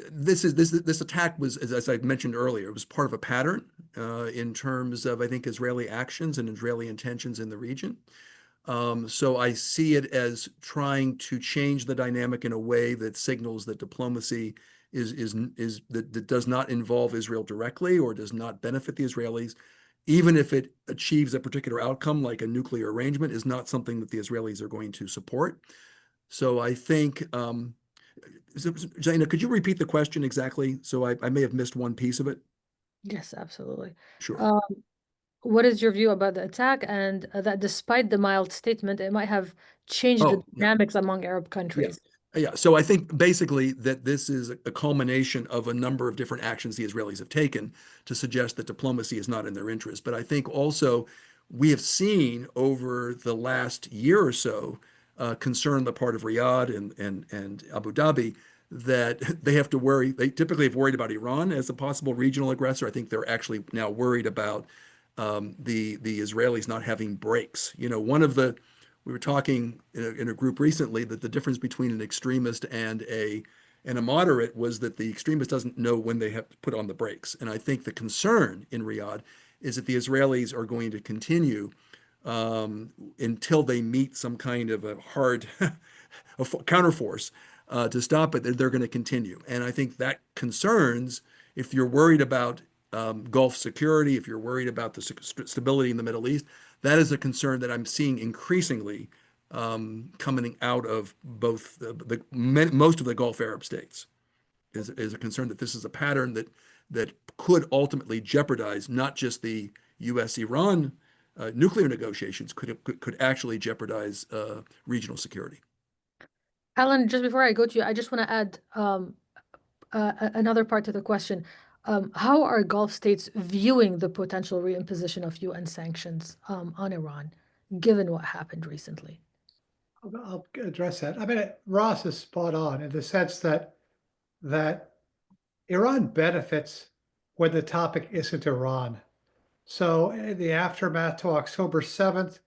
this attack was, as I mentioned earlier, it was part of a pattern in terms of, I think, Israeli actions and Israeli intentions in the region. So I see it as trying to change the dynamic in a way that signals that diplomacy that does not involve Israel directly or does not benefit the Israelis, even if it achieves a particular outcome like a nuclear arrangement, is not something that the Israelis are going to support. So I think, Zaina, could you repeat the question exactly? So I may have missed one piece of it. Yes, absolutely. Sure. What is your view about the attack and that despite the mild statement, it might have changed the dynamics among Arab countries? Yeah, so I think basically that this is a culmination of a number of different actions the Israelis have taken to suggest that diplomacy is not in their interest. But I think also we have seen over the last year or so concern on the part of Riyadh and Abu Dhabi that they have to worry. They typically have worried about Iran as a possible regional aggressor. I think they're actually now worried about the Israelis not having breaks. You know, we were talking in a group recently that the difference between an extremist and a moderate was that the extremist doesn't know when they have to put on the brakes. And I think the concern in Riyadh is that the Israelis are going to continue until they meet some kind of a hard counterforce to stop it. They're going to continue. And I think that concerns, if you're worried about Gulf security, if you're worried about the stability in the Middle East, that is a concern that I'm seeing increasingly coming out of both most of the Gulf Arab states. Is a concern that this is a pattern that could ultimately jeopardize not just the U.S.-Iran nuclear negotiations, could actually jeopardize regional security. Alan, just before I go to you, I just want to add another part to the question. How are Gulf states viewing the potential reimposition of UN sanctions on Iran, given what happened recently? I'll address that. I mean, Ross is spot on in the sense that Iran benefits when the topic isn't Iran. So in the aftermath to October 7th,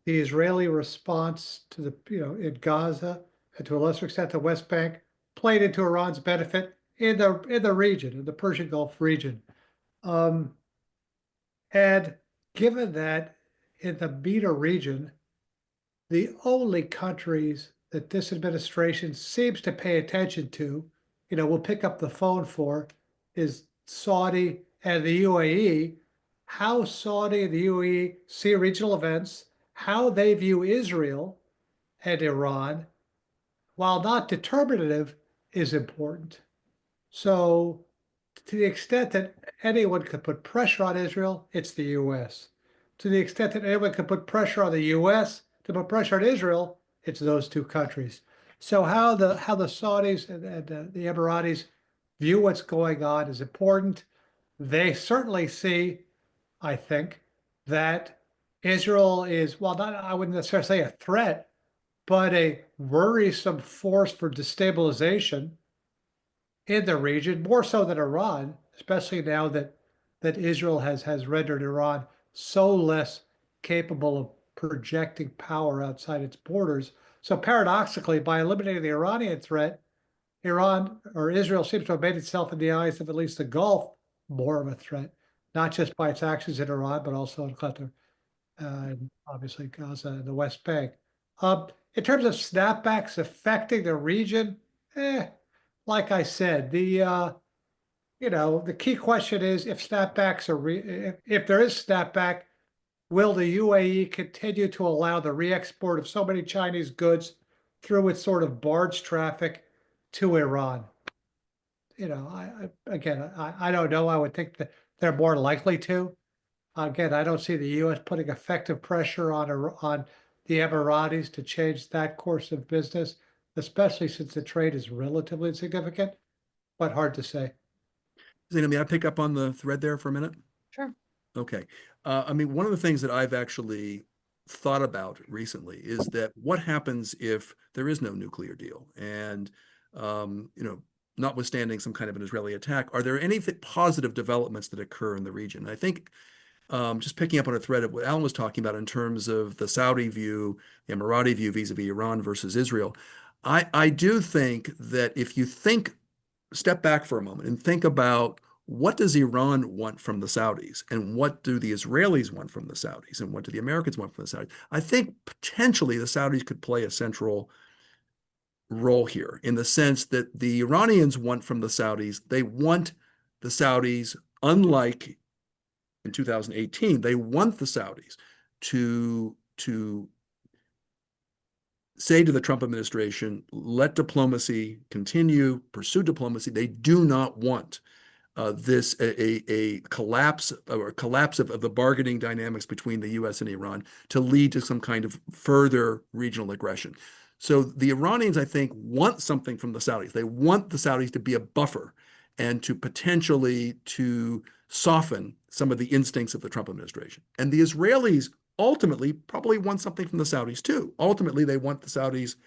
the Israeli response to the, in Gaza and to a lesser extent the West Bank played into Iran's benefit in the region, in the Persian Gulf region. And given that in the MENA region, the only countries that this administration seems to pay attention to, will pick up the phone for, is Saudi and the UAE. How Saudi and the UAE see regional events, how they view Israel and Iran, while not determinative, is important. So to the extent that anyone could put pressure on Israel, it's the U.S. To the extent that anyone could put pressure on the U.S. to put pressure on Israel, it's those two countries. So how the Saudis and the Emiratis view what's going on is important. They certainly see, I think, that Israel is, well, not, I wouldn't necessarily say a threat, but a worrisome force for destabilization in the region, more so than Iran, especially now that Israel has rendered Iran so less capable of projecting power outside its borders. So paradoxically, by eliminating the Iranian threat, Iran or Israel seems to have made itself in the eyes of at least the Gulf more of a threat, not just by its actions in Iran, but also in Qatar, and obviously Gaza and the West Bank. In terms of snapbacks affecting the region, like I said, the key question is if snapbacks are if there is snapback, will the UAE continue to allow the re-export of so many Chinese goods through its sort of barge traffic to Iran? I don't know. I would think that they're more likely to. Again, I don't see the U.S. putting effective pressure on the Emiratis to change that course of business, especially since the trade is relatively insignificant, but hard to say. Zena, may I pick up on the thread there for a minute? Sure. Okay. I mean, one of the things that I've actually thought about recently is that what happens if there is no nuclear deal? And, notwithstanding some kind of an Israeli attack, are there any positive developments that occur in the region? I think just picking up on a thread of what Alan was talking about in terms of the Saudi view, the Emirati view vis-a-vis Iran versus Israel, I do think that if you step back for a moment and think about what does Iran want from the Saudis and what do the Israelis want from the Saudis and what do the Americans want from the Saudis, I think potentially the Saudis could play a central role here in the sense that the Iranians want from the Saudis, they want the Saudis, unlike in 2018, they want the Saudis to say to the Trump administration, let diplomacy continue, pursue diplomacy. They do not want a collapse of the bargaining dynamics between the U.S. and Iran to lead to some kind of further regional aggression. So the Iranians, I think, want something from the Saudis. They want the Saudis to be a buffer and to potentially to soften some of the instincts of the Trump administration. And the Israelis ultimately probably want something from the Saudis too. Ultimately, they want the Saudis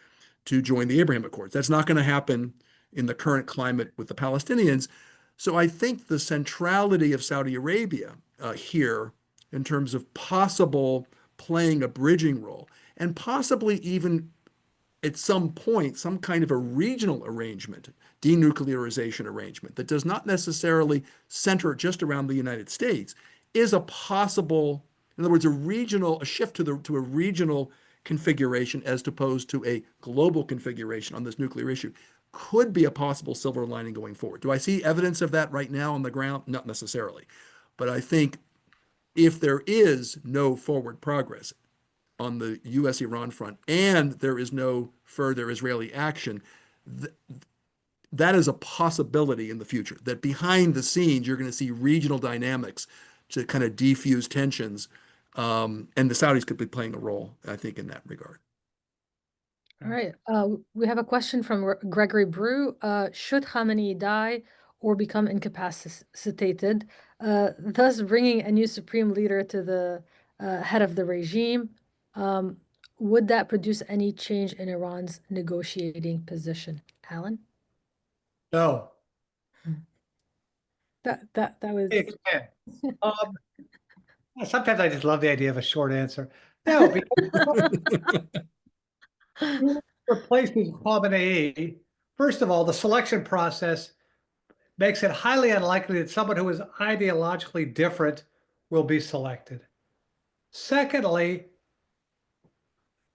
to join the Abraham Accords. That's not going to happen in the current climate with the Palestinians. So I think the centrality of Saudi Arabia here in terms of possible playing a bridging role and possibly even at some point, some kind of a regional arrangement, denuclearization arrangement that does not necessarily center just around the United States is a possible, in other words, a shift to a regional configuration as opposed to a global configuration on this nuclear issue could be a possible silver lining going forward. Do I see evidence of that right now on the ground? Not necessarily. But I think if there is no forward progress on the U.S.-Iran front and there is no further Israeli action, that is a possibility in the future, that behind the scenes, you're going to see regional dynamics to kind of defuse tensions. And the Saudis could be playing a role, I think, in that regard. All right. We have a question from Gregory Brew. Should Khamenei die or become incapacitated, thus bringing a new supreme leader to the head of the regime, would that produce any change in Iran's negotiating position? Alan? No. That was sometimes I just love the idea of a short answer. No, because replaces Khamenei. First of all, the selection process makes it highly unlikely that someone who is ideologically different will be selected. Secondly,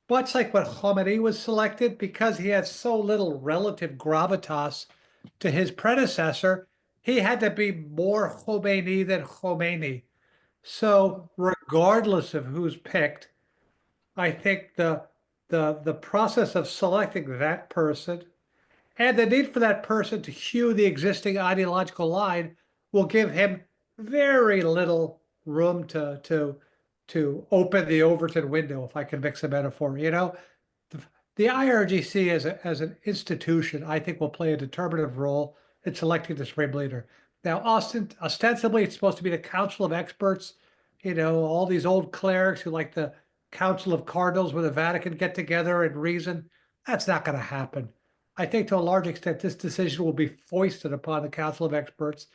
much like when Khomeini was selected, because he had so little relative gravitas to his predecessor, he had to be more Khomeini than Khomeini. So regardless of who's picked, I think the process of selecting that person and the need for that person to hew the existing ideological line will give him very little room to open the Overton window, if I can mix a metaphor. The IRGC as an institution, I think, will play a determinative role in selecting the supreme leader. Now, ostensibly, it's supposed to be the Council of Experts, all these old clerics who like the Council of Cardinals where the Vatican get together and reason. That's not going to happen. I think to a large extent, this decision will be foisted upon the Council of Experts.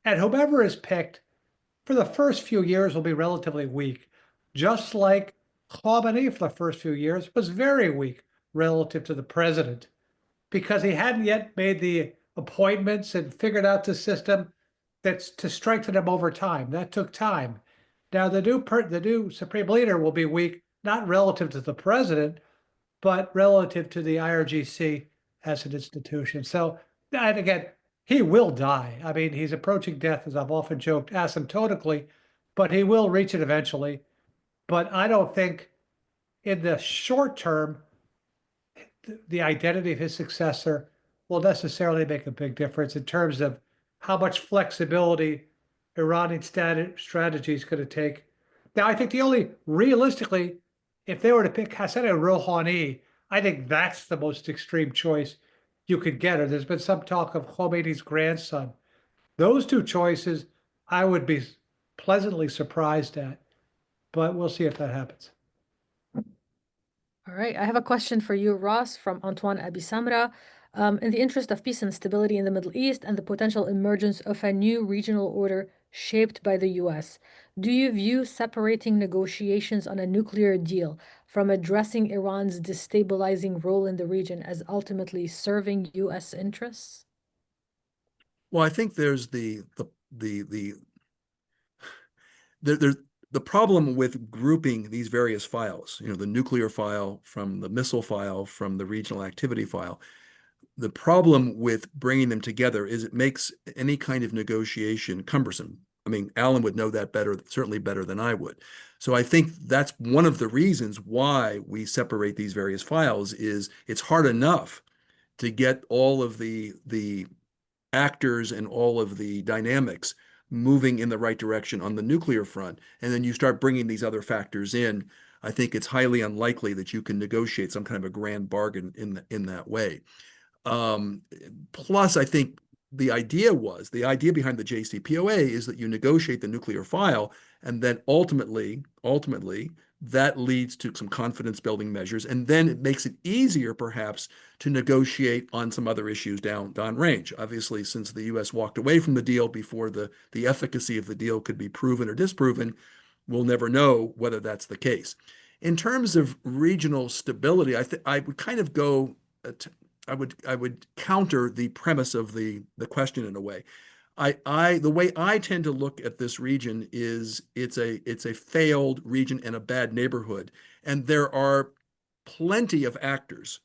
And whomever is picked for the first few years will be relatively weak, just like Khamenei for the first few years was very weak relative to the president. because he hadn't yet made the appointments and figured out the system that's to strengthen him over time. That took time. Now the new supreme leader will be weak, not relative to the president, but relative to the IRGC as an institution. So, and again, he will die. I mean, he's approaching death, as I've often joked, asymptotically, but he will reach it eventually. But I don't think in the short term, the identity of his successor will necessarily make a big difference in terms of how much flexibility Iranian strategy is going to take. Now, I think the only realistically, if they were to pick Hassan Rouhani, I think that's the most extreme choice you could get. Or there's been some talk of Khomeini's grandson. Those two choices, I would be pleasantly surprised at, but we'll see if that happens. All right, I have a question for you, Ross, from Antoine Abisamra. In the interest of peace and stability in the Middle East and the potential emergence of a new regional order shaped by the US, do you view separating negotiations on a nuclear deal from addressing Iran's destabilizing role in the region as ultimately serving US interests? Well, I think there's the problem with grouping these various files, the nuclear file from the missile file from the regional activity file. The problem with bringing them together is it makes any kind of negotiation cumbersome. I mean, Alan would know that better, certainly better than I would. So I think that's one of the reasons why we separate these various files is it's hard enough to get all of the actors and all of the dynamics moving in the right direction on the nuclear front. And then you start bringing these other factors in. I think it's highly unlikely that you can negotiate some kind of a grand bargain in that way. Plus, I think the idea behind the JCPOA is that you negotiate the nuclear file, and then ultimately, that leads to some confidence building measures, and then it makes it easier, perhaps, to negotiate on some other issues downrange. Obviously, since the U.S. walked away from the deal before the efficacy of the deal could be proven or disproven, we'll never know whether that's the case. In terms of regional stability, I would kind of go. I would counter the premise of the question in a way. The way I tend to look at this region is it's a failed region and a bad neighborhood, and there are plenty of actors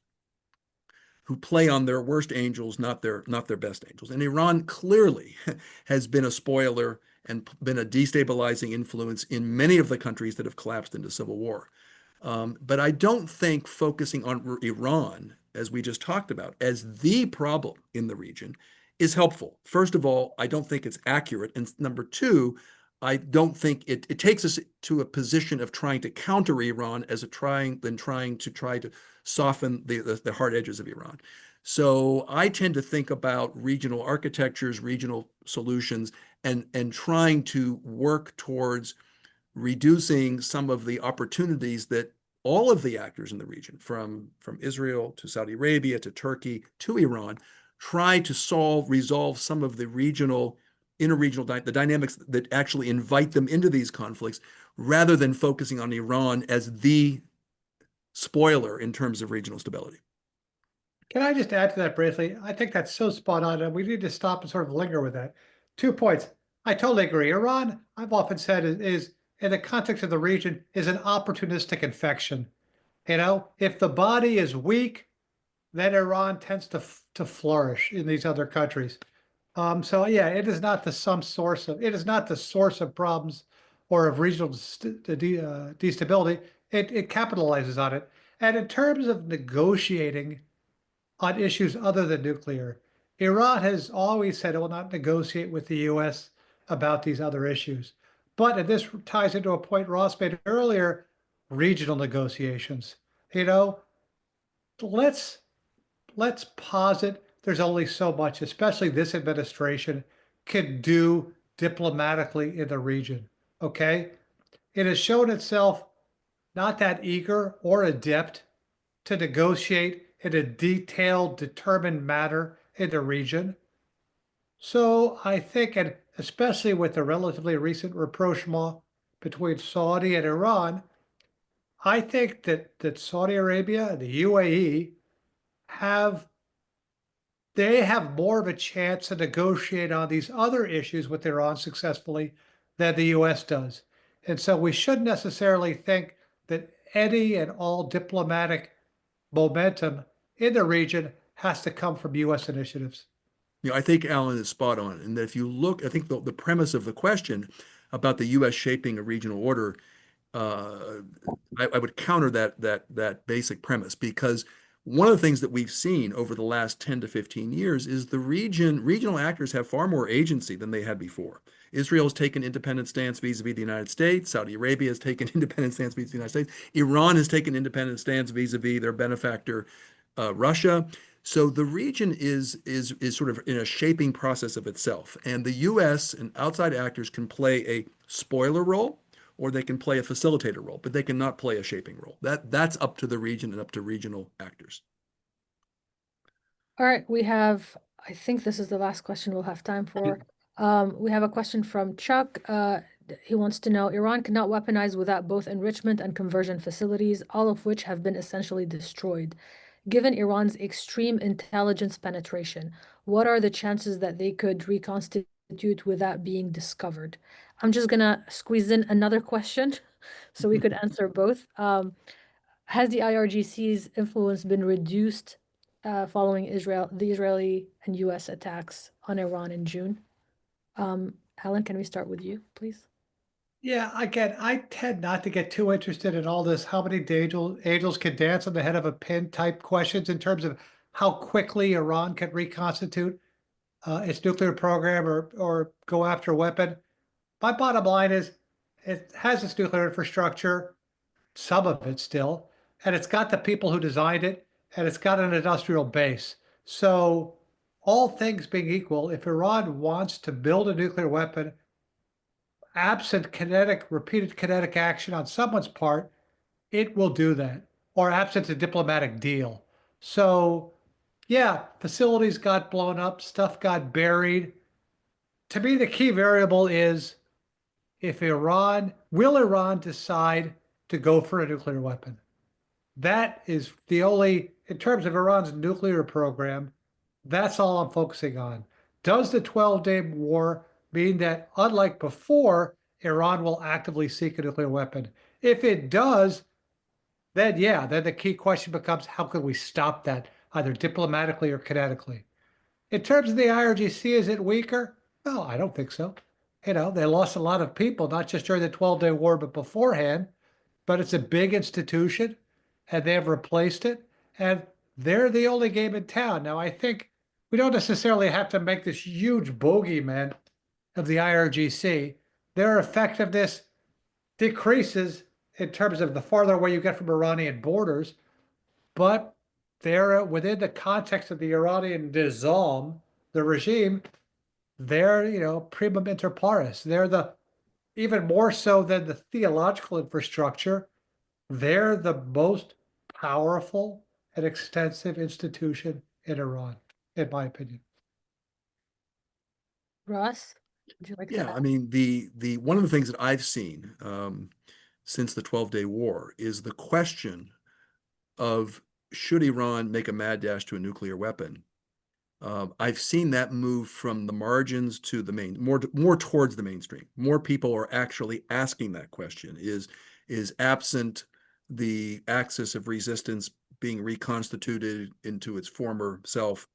who play on their worst angels, not their best angels. And Iran clearly has been a spoiler and been a destabilizing influence in many of the countries that have collapsed into civil war. But I don't think focusing on Iran, as we just talked about, as the problem in the region is helpful. First of all, I don't think it's accurate. And number two, I don't think it takes us to a position of trying to counter Iran as trying to soften the hard edges of Iran. So I tend to think about regional architectures, regional solutions, and trying to work towards reducing some of the opportunities that all of the actors in the region, from Israel to Saudi Arabia to Turkey to Iran, try to resolve some of the the dynamics that actually invite them into these conflicts, rather than focusing on Iran as the spoiler in terms of regional stability. Can I just add to that briefly? I think that's so spot on, and we need to stop and sort of linger with that. 2 points. I totally agree. Iran, I've often said, is in the context of the region, is an opportunistic infection. If the body is weak, then Iran tends to flourish in these other countries. So yeah, it is not the source of problems or of regional destability. It capitalizes on it. And in terms of negotiating on issues other than nuclear, Iran has always said it will not negotiate with the U.S. about these other issues. But, and this ties into a point Ross made earlier, regional negotiations. Let's posit there's only so much, especially this administration, can do diplomatically in the region. Okay? It has shown itself not that eager or adept to negotiate in a detailed, determined manner in the region. So I think, and especially with the relatively recent rapprochement between Saudi and Iran, I think that Saudi Arabia and the UAE have they have more of a chance to negotiate on these other issues with Iran successfully than the US does. And so we shouldn't necessarily think that any and all diplomatic momentum in the region has to come from US initiatives. I think Alan is spot on. And that if you look, I think the premise of the question about the US shaping a regional order, uh, I would counter that basic premise, because one of the things that we've seen over the last 10 to 15 years is regional actors have far more agency than they had before. Israel has taken independent stance vis-a-vis the United States. Saudi Arabia has taken independent stance vis-a-vis the United States. Iran has taken independent stance vis-a-vis their benefactor, Russia. So the region is sort of in a shaping process of itself, and the U.S. and outside actors can play a spoiler role, or they can play a facilitator role, but they cannot play a shaping role. That's up to the region and up to regional actors. All right, I think this is the last question we'll have time for. We have a question from Chuck. He wants to know, Iran cannot weaponize without both enrichment and conversion facilities, all of which have been essentially destroyed. Given Iran's extreme intelligence penetration, what are the chances that they could reconstitute without being discovered? I'm just gonna squeeze in another question so we could answer both. Has the IRGC's influence been reduced following the Israeli and US attacks on Iran in June? Alan, can we start with you, please? Yeah, again, I tend not to get too interested in all this how many angels can dance on the head of a pin type questions in terms of how quickly Iran can reconstitute its nuclear program or go after a weapon. My bottom line is it has its nuclear infrastructure, some of it still, and it's got the people who designed it, and it's got an industrial base. So all things being equal, if Iran wants to build a nuclear weapon, absent repeated kinetic action on someone's part, it will do that, or absent a diplomatic deal. So, yeah, facilities got blown up, stuff got buried. To me, the key variable is will Iran decide to go for a nuclear weapon? That is the only, in terms of Iran's nuclear program, that's all I'm focusing on. Does the 12-day war mean that, unlike before, Iran will actively seek a nuclear weapon? If it does, then yeah, then the key question becomes how can we stop that, either diplomatically or kinetically? In terms of the IRGC, is it weaker? No, I don't think so. They lost a lot of people, not just during the 12-day war, but beforehand. But it's a big institution, and they have replaced it, and they're the only game in town. Now, I think we don't necessarily have to make this huge bogeyman of the IRGC. Their effectiveness decreases in terms of the farther away you get from Iranian borders, but they're within the context of the Iranian nizam, the regime. They're primum inter pares. They're the even more so than the theological infrastructure. They're the most powerful and extensive institution in Iran, in my opinion. Ross, would you like to Yeah, add? I mean, the one of the things that I've seen since the 12-day war is the question of should Iran make a mad dash to a nuclear weapon. I've seen that move from the margins to the more towards the mainstream. More people are actually asking that question: is absent the axis of resistance being reconstituted into its former self,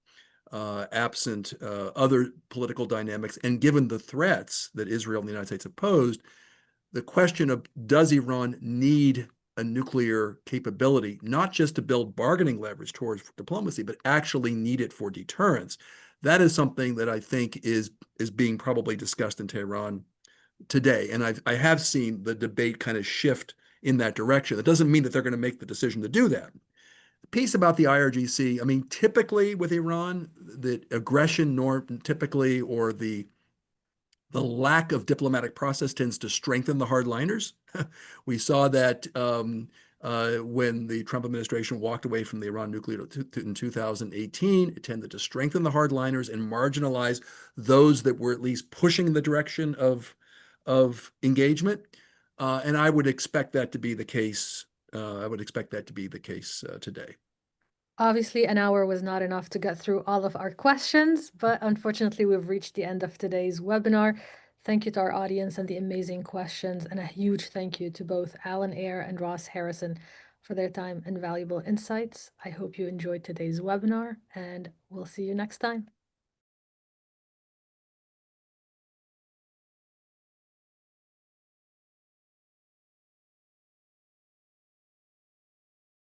absent other political dynamics, and given the threats that Israel and the United States have posed, the question of does Iran need a nuclear capability, not just to build bargaining leverage towards diplomacy, but actually need it for deterrence. That is something that I think is being probably discussed in Tehran today. And I have seen the debate kind of shift in that direction. That doesn't mean that they're going to make the decision to do that. The piece about the IRGC, I mean, typically with Iran, the aggression norm typically, or the lack of diplomatic process tends to strengthen the hardliners. We saw that when the Trump administration walked away from the Iran nuclear in 2018, it tended to strengthen the hardliners and marginalize those that were at least pushing in the direction of engagement. And I would expect that to be the case. I would expect that to be the case today. Obviously, an hour was not enough to get through all of our questions, but unfortunately, we've reached the end of today's webinar. Thank you to our audience and the amazing questions, and a huge thank you to both Alan Eyre and Ross Harrison for their time and valuable insights. I hope you enjoyed today's webinar, and we'll see you next time.